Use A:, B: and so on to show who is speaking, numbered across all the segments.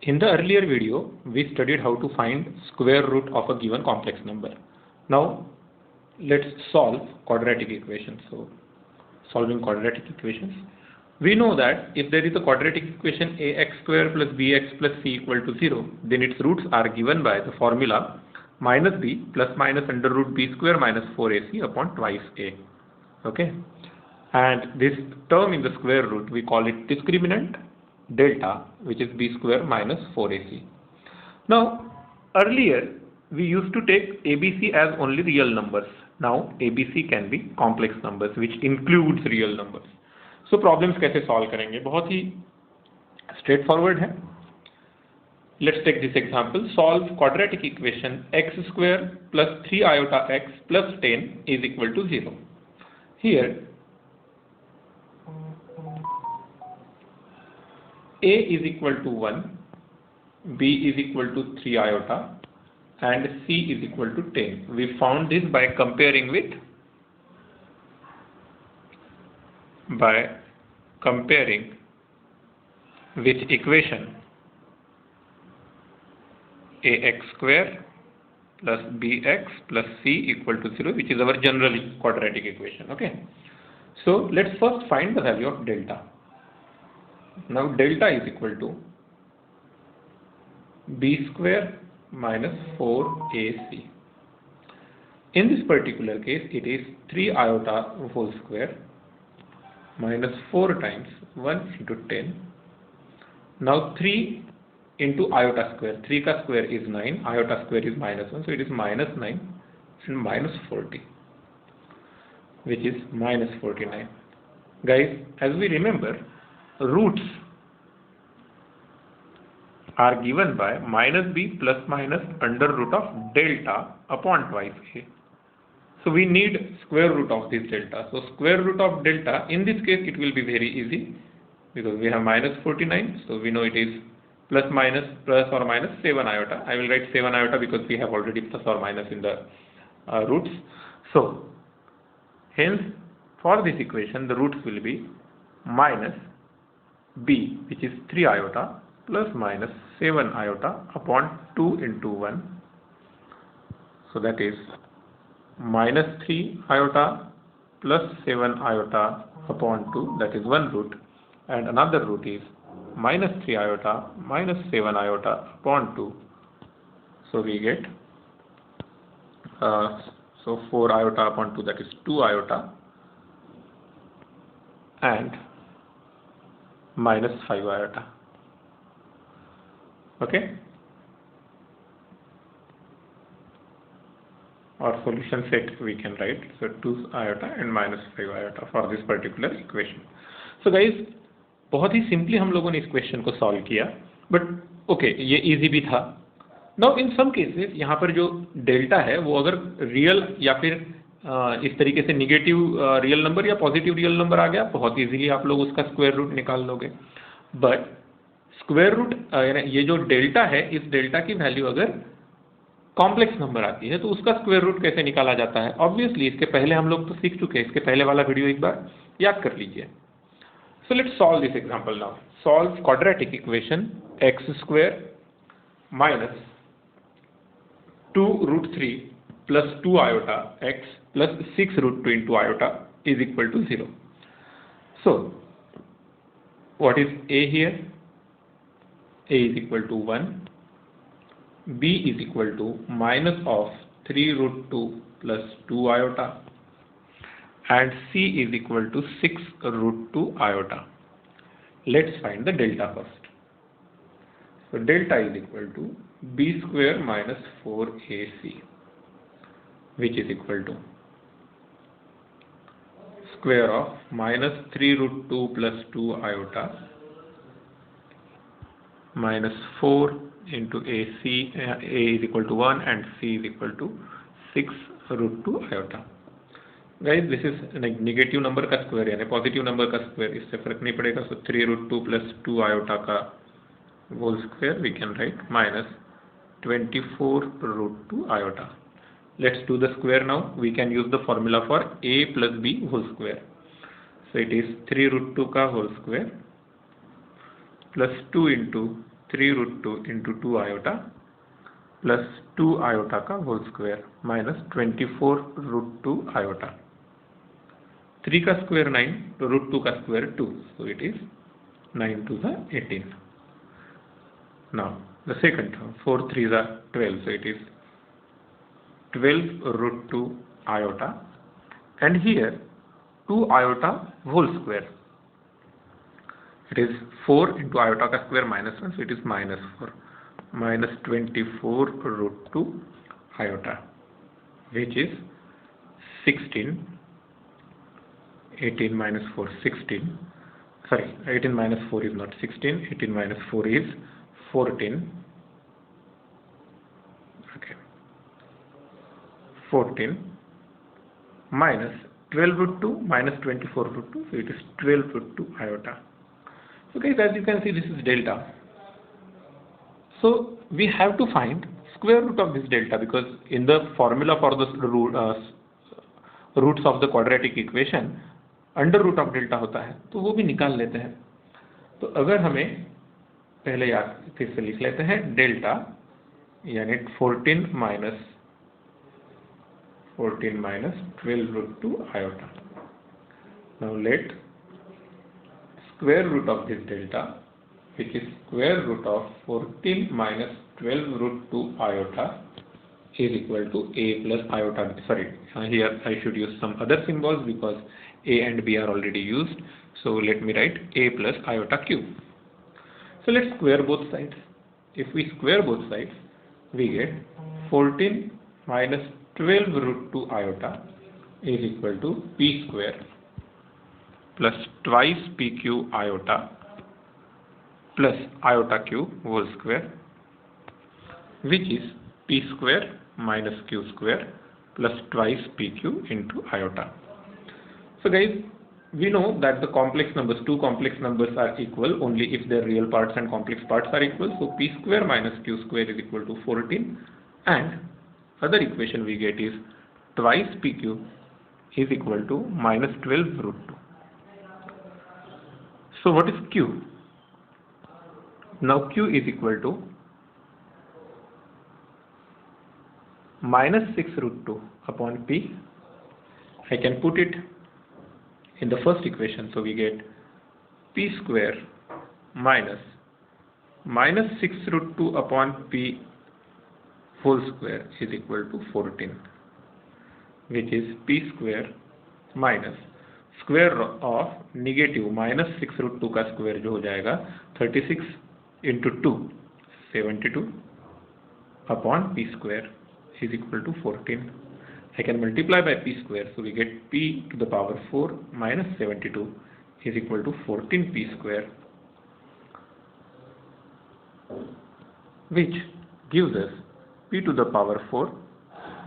A: In the earlier video, we studied how to find square root of a given complex number. Now, let's solve quadratic equations. So, solving quadratic equations. We know that if there is a quadratic equation ax square plus bx plus c equal to 0, then its roots are given by the formula minus b plus minus under root b square minus 4ac upon twice a. Okay, and this term in the square root, we call it discriminant delta, which is b square minus 4ac. Now, earlier we used to take ABC as only real numbers. Now ABC can be complex numbers, which includes real numbers. So problems कैसे solve करेंगे? बहुत ही straightforward है. Let's take this example. Solve quadratic equation x square plus 3 iota x plus 10 is equal to 0. Here a is equal to 1, b is equal to 3 iota, and c is equal to 10. We found this by comparing with equation ax square plus bx plus c equal to 0, which is our general quadratic equation. Okay, so let's first find the value of delta. Now delta is equal to b square minus 4ac. In this particular case, it is 3 iota whole square minus 4 times 1 into 10. Now 3 into iota square. 3 ka square is 9, iota square is minus 1, so it is minus 9 and minus 40, which is minus 49. Guys, as we remember, roots are given by minus b plus minus under root of delta upon twice a. So we need square root of this delta. So square root of delta, in this case it will be very easy because we have minus 49. So we know it is plus or minus 7 iota. I will write 7 iota because we have already plus or minus in the roots. So hence for this equation the roots will be minus b, which is 3 iota, plus minus 7 iota upon 2 into 1. So that is minus 3 iota plus 7 iota upon 2, that is one root, and another root is minus 3 iota minus 7 iota upon 2. So we get so 4 iota upon 2, that is 2 iota, and minus 5 iota. Okay, or solution set we can write, so 2 iota and minus 5 iota for this particular equation. So guys, बहुत ही simply हम लोगों ने इस question को solve किया, but okay ये easy भी था. नाउ इन सम केसेस यहाँ पर जो डेल्टा है वो अगर रियल या फिर इस तरीके से निगेटिव रियल नंबर या पॉजिटिव रियल नंबर आ गया, बहुत इजीली आप लोग उसका स्क्वायर रूट निकाल लोगे. बट स्क्वायर रूट ये जो डेल्टा है, इस डेल्टा की वैल्यू अगर कॉम्प्लेक्स नंबर आती है तो उसका स्क्वायर रूट कैसे निकाला जाता है? ऑब्वियसली इसके पहले हम लोग तो सीख चुके हैं, इसके पहले वाला वीडियो एक बार याद कर लीजिए. So let's solve this example now. Solve quadratic equation x square minus 2 root 3 plus 2 iota x plus 6 root 2 into iota is equal to 0. So what is a here? A is equal to 1, b is equal to minus of 3 root 2 plus 2 iota, and c is equal to 6 root 2 iota. Let's find the delta first. So delta is equal to b square minus 4ac, which is equal to square of minus 3 root 2 plus 2 iota minus 4 into ac, a is equal to 1 and c is equal to 6 root 2 iota. Guys this is negative number का square यानी positive number का square, इससे फर्क नहीं पड़ेगा. So 3 root 2 plus 2 iota का whole square we can write minus 24 root 2 iota. Let's do the square now. We can use the formula for a plus b whole square. So it is 3 root 2 का whole square plus 2 into 3 root 2 into 2 iota plus 2 iota का whole square minus 24 root 2 iota. 3 का square 9, तो root 2 का square 2, so it is 9 to the 18. Now the second term, 4 3 are 12, so it is 12 root 2 iota, and here 2 iota whole square. It is 4 into iota ka square minus 1, so it is minus 4, minus 24 root 2 iota, which is 16. 18 minus 4, 16. Sorry, 18 minus 4 is not 16. 18 minus 4 is 14. Okay. 14 minus 12 root 2 minus 24 root 2, so it is 12 root 2 iota. So guys, as you can see, this is delta. So we have to find square root of this delta, because in the formula for the roots of the quadratic equation under root of delta होता है, तो वो भी निकाल लेते हैं. तो अगर हमें पहले याद फिर से लिख लेते हैं, डेल्टा यानी 14 माइनस 12 root 2 iota. Now let square root of this delta, which is square root of 14 minus 12 root 2 iota, is equal to a plus iota. Sorry, here I should use some other symbols because a and b are already used. So let me write a plus iota cube. So let's square both sides. If we square both sides, we get 14 minus 12 root 2 iota is equal to p square plus twice pq iota plus iota cube whole square, which is p square minus q square plus twice pq into iota. So guys, we know that the complex numbers, two complex numbers are equal only if their real parts and complex parts are equal. So p square minus q square is equal to 14, and other equation we get is twice pq is equal to minus 12 root 2. So what is q? Now q is equal to minus 6 root 2 upon p. I can put it in the first equation, so we get p square minus 6 root 2 upon p whole square is equal to 14, which is p square minus square of negative minus 6 root 2 का square जो हो जाएगा 36 into 2, 72 upon p square is equal to 14. I can multiply by p square, so we get p to the power 4 minus 72 is equal to 14 p square, which gives us p to the power 4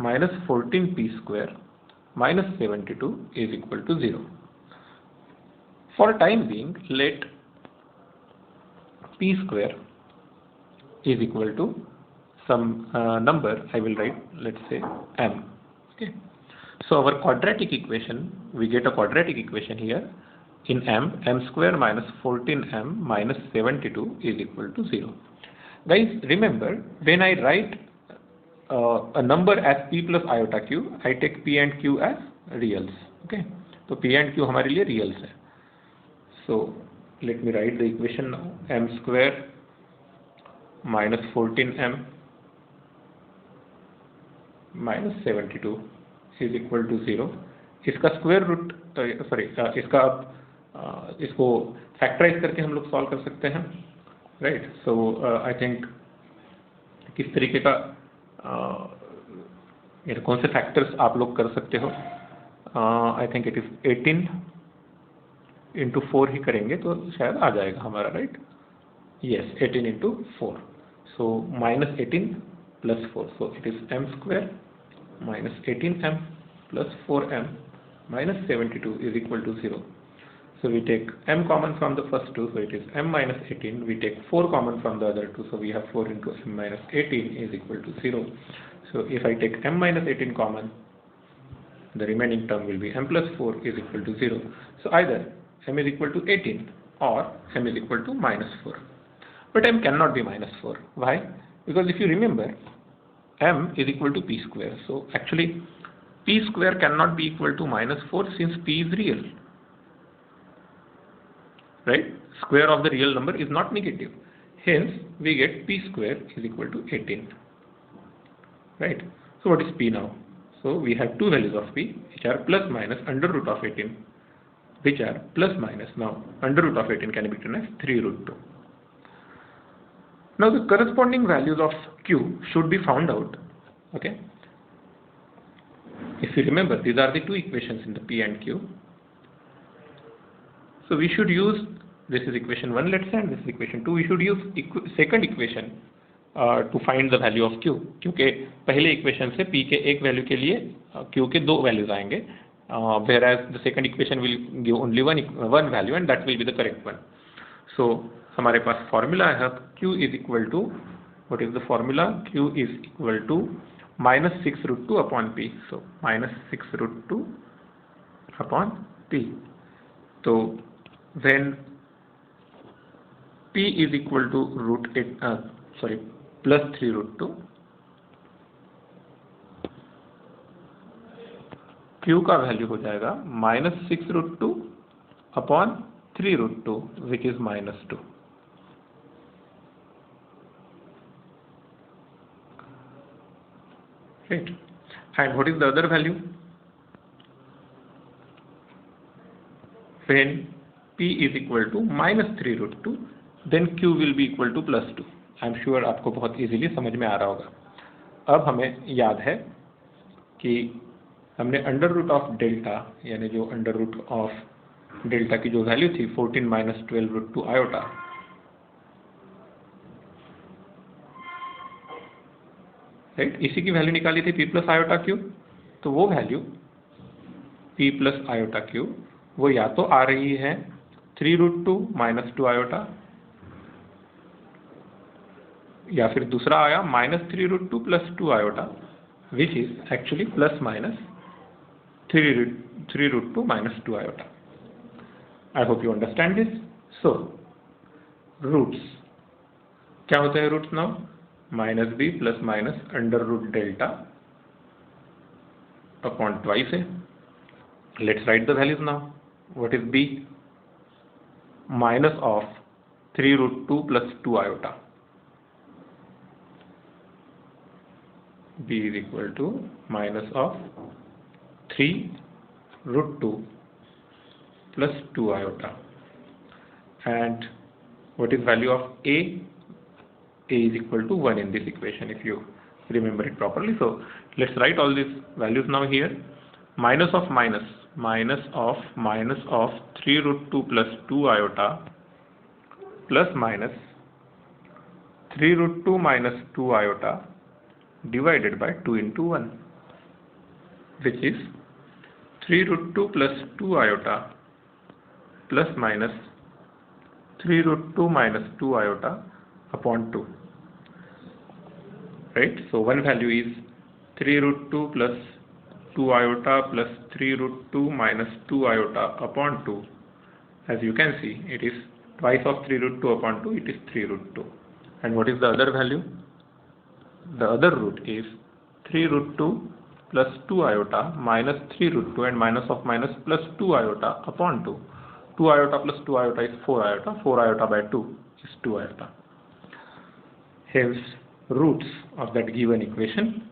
A: minus 14 p square minus 72 is equal to 0. For time being, let p square is equal to some number. I will write, let's say m. Okay. So our quadratic equation, we get a quadratic equation here in m square minus 14m minus 72 is equal to 0. Guys, remember, when I write a number as p plus iota q, I take p and q as reals. Okay. So p and q हमारे लिए reals है. So let me write the equation now. M square minus 14m minus 72 is equal to 0. इसका square root इसका इसको factorise करके हम लोग solve कर सकते हैं, राइट. सो आई थिंक किस तरीके का कौन से फैक्टर्स आप लोग कर सकते हो. I think it is 18 into 4 ही करेंगे तो शायद आ जाएगा हमारा, right. Yes, 18 into 4, so minus 18 plus 4, so it is m square minus 18m plus 4m minus 72 is equal to 0. So we take m common from the first two, so it is m minus 18. We take 4 common from the other two, so we have 4 into m minus 18 is equal to 0. So if I take m minus 18 common, the remaining term will be m plus 4 is equal to 0. So either m is equal to 18 or m is equal to minus 4. but m cannot be minus 4. Why? Because if you remember, m is equal to p square. So actually p square cannot be equal to minus 4 since p is real, right? Square of the real number is not negative. Hence we get p square is equal to 18, right? So what is p now? So we have two values of p which are plus minus under root of 18, which are plus minus. Now under root of 18 can be written as 3 root 2. Now the corresponding values of q should be found out. Okay, if you remember, these are the two equations in the p and q. So we should use, this is equation 1, let's say, and this is equation 2. We should use second equation to find the value of q, क्योंकि पहले equation से p के एक value के लिए q के दो values आएंगे, whereas the second equation will give only one value and that will be the correct one. So हमारे पास फॉर्मूला है, q is equal to, what is the formula? q is equal to minus 6 root 2 upon p. So minus 6 root 2 upon p. So when p is equal to plus 3 root 2, q का value हो जाएगा minus 6 root 2 upon 3 root 2, which is minus 2. Right. And what is the other value? When p is equal to minus 3 root 2, then q will be equal to plus 2. I am sure आपको बहुत easily समझ में आ रहा होगा. अब हमें याद है कि हमने अंडर रूट ऑफ डेल्टा, यानी जो अंडर रूट ऑफ डेल्टा की जो वैल्यू थी 14 माइनस 12 रूट 2 आयोटा, राइट, इसी की वैल्यू निकाली थी p प्लस आयोटा क्यू. तो वो value p plus iota Q वो या तो आ रही है 3 रूट 2 माइनस 2 आयोटा, या फिर दूसरा आया minus 3 root 2 plus 2 iota, which is actually plus minus 3 root 2 minus 2 iota. I hope you understand this. So roots क्या होते हैं? Roots now minus B plus minus under root delta upon twice है. Let's write the values now. What is B? Minus of 3 root 2 plus 2 iota. b is equal to minus of 3 root 2 plus 2 iota. And what is value of a? A is equal to 1 in this equation, if you remember it properly. So let's write all these values now here. Minus of minus, minus of 3 root 2 plus 2 iota plus minus 3 root 2 minus 2 iota divided by 2 into 1, which is 3 root 2 plus 2 iota plus minus 3 root 2 minus 2 iota upon 2, right? So one value is 3 root 2 plus 2 iota plus 3 root 2 minus 2 iota upon 2. As you can see, it is twice of 3 root 2 upon 2, it is 3 root 2. And what is the other value? The other root is 3 root 2 plus 2 iota minus 3 root 2 and minus of minus plus 2 iota upon 2. 2 iota plus 2 iota is 4 iota. 4 iota by 2 is 2 iota. Hence, roots of that given equation,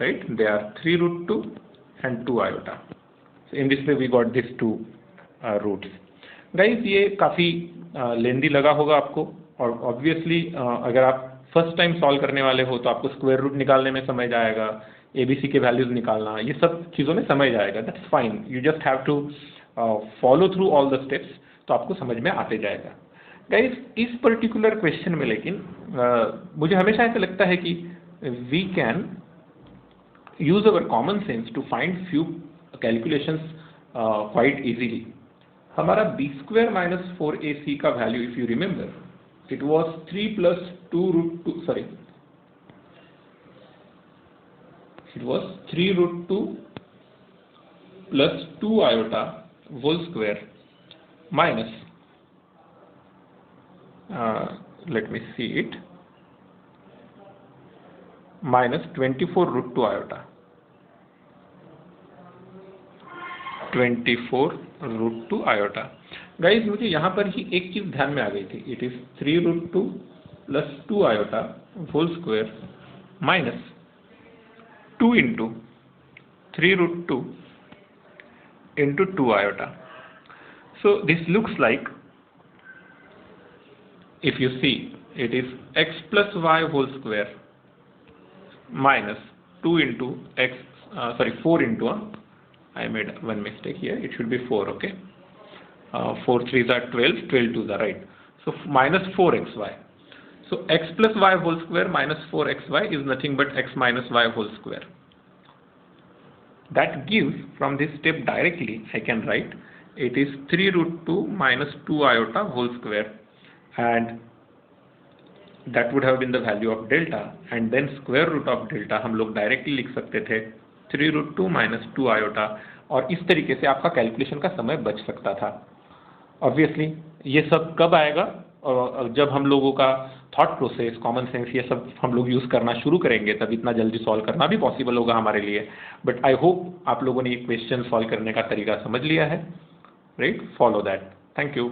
A: right, they are 3 root 2 and 2 iota. So in this way we got these two roots. Guys, ये काफ़ी लेंदी लगा होगा आपको, और obviously अगर आप first time solve करने वाले हो तो आपको स्क्वायर रूट निकालने में समय जाएगा, एबीसी के वैल्यूज निकालना, ये सब चीज़ों में समय जाएगा. That's fine, you just have to follow through all the steps, तो आपको समझ में आते जाएगा. गाइस, इस पर्टिकुलर क्वेश्चन में लेकिन मुझे हमेशा ऐसा लगता है कि we can use our common sense to find few calculations quite easily. हमारा बी स्क्वायर माइनस 4ac का value, if you remember, it was 3 plus 2 root 2, sorry, it was 3 root 2 plus 2 iota whole square minus let me see it, minus 24 root 2 iota, 24 root 2 iota. Guys मुझे यहाँ पर ही एक चीज ध्यान में आ गई थी, it is 3 root 2 plus 2 iota whole square minus 2 into 3 root 2 into 2 iota. So this looks like, if you see, it is x plus y whole square minus 2 into x, 4 into, I made one mistake here, it should be 4, okay. 4 3s are 12, 12 2s are right. So minus 4xy. So x plus y whole square minus 4xy is nothing but x minus y whole square. That gives, from this step directly, I can write, it is 3 root 2 minus 2 iota whole square, and that would have been the value of delta, and then square root of delta हम लोग directly लिख सकते थे 3 root 2 minus 2 iota, और इस तरीके से आपका कैलकुलेशन का समय बच सकता था. ऑब्वियसली ये सब कब आएगा, और जब हम लोगों का थॉट प्रोसेस, कॉमन सेंस, ये सब हम लोग यूज़ करना शुरू करेंगे, तब इतना जल्दी सॉल्व करना भी पॉसिबल होगा हमारे लिए. बट आई होप आप लोगों ने ये क्वेश्चन सॉल्व करने का तरीका समझ लिया है, right. Follow that. Thank you.